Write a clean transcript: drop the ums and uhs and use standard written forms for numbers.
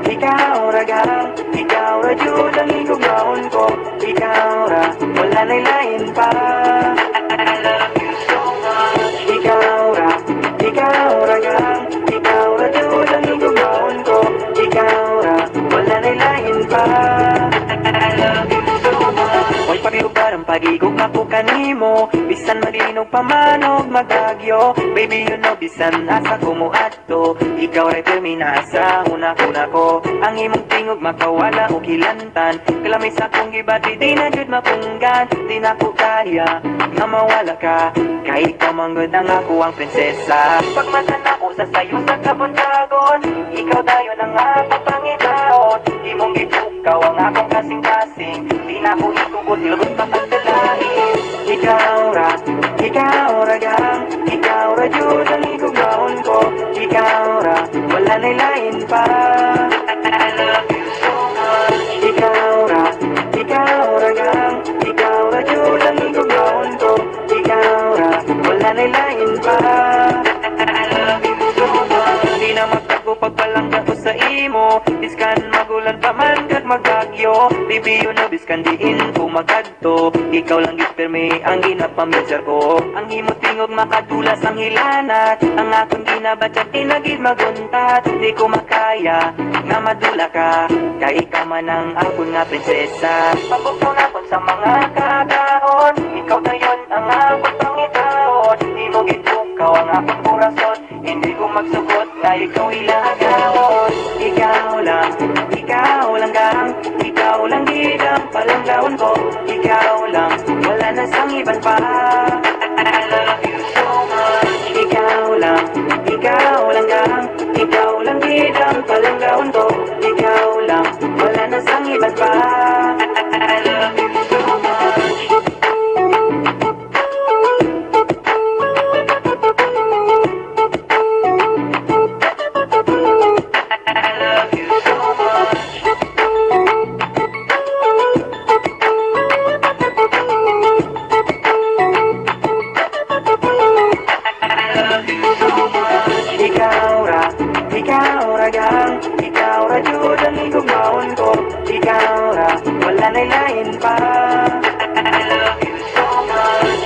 ikaw ra gang, ikaw ra jud ang higugmaon ko. Ikaw ra, wala na'y lain pa. I love you so much. Ikaw ra gang, ikaw ra jud ang higugmaon ko. Ikaw ra, wala na'y lain pa. I love you so much. Mo'y pabiugar ang pag-igugma ko kanimo, bisan malinog pamanog magagyo. Baby you know bisan asa ko mo adto, ikaw ray termina sa una-una ko. Ang imong tingog makawala o kilantan, kalamay sa akong gibati di na jud mapunggan. Di na ko kaya nga mawala ka, kay ikaw manggod ang ako ang prinsesa. Pagmatan ako sa sayo sa kabuntagon, ikaw dayon ang akong pangitaon. Imong gipukaw ang akong kasing-kasing, di na ko itugot ilabot pa pagdalain. Ikaw ra gang, ikaw ra jud ang higugmaon ko. Ikaw ra, wala na'y lain pa. I love you so much. Ikaw ra gang, ikaw ra jud ang higugmaon ko. Ikaw ra, wala na'y lain pa. I love you so much. Di na magtago pagpalangga ko sa imo, biskan magulan pa man kag magagyo. Baby you know biskan diin ko magadto, ikaw lang gipirmi ang ginapamilyar ko. Ang imo tingog makadulas ang hilanat, ang akong ginabatsyat tinagid maguntat. Di ko makaya nga madula ka, kay ikaw man ang akon nga prinsesa. Pagbukaw na kon sa mga kagahon, ikaw dayon ang akong pangitaon. Di mo gitukaw ang akong kurason, hindi ko magsugot na ikaw ilagawon. Ikaw lang gang, ikaw lang gidang palanggaon ko. Ikaw lang, wala na sang iban pa. I love you so much. Ikaw lang gang, ikaw lang gidang palanggaon ko. Ikaw lang, wala na sang iban pa. I love you so much. Ikaw ra gang, ikaw ra jud ang higugmaon ko. Ikaw ra, wala na'y lain pa. I love you so much.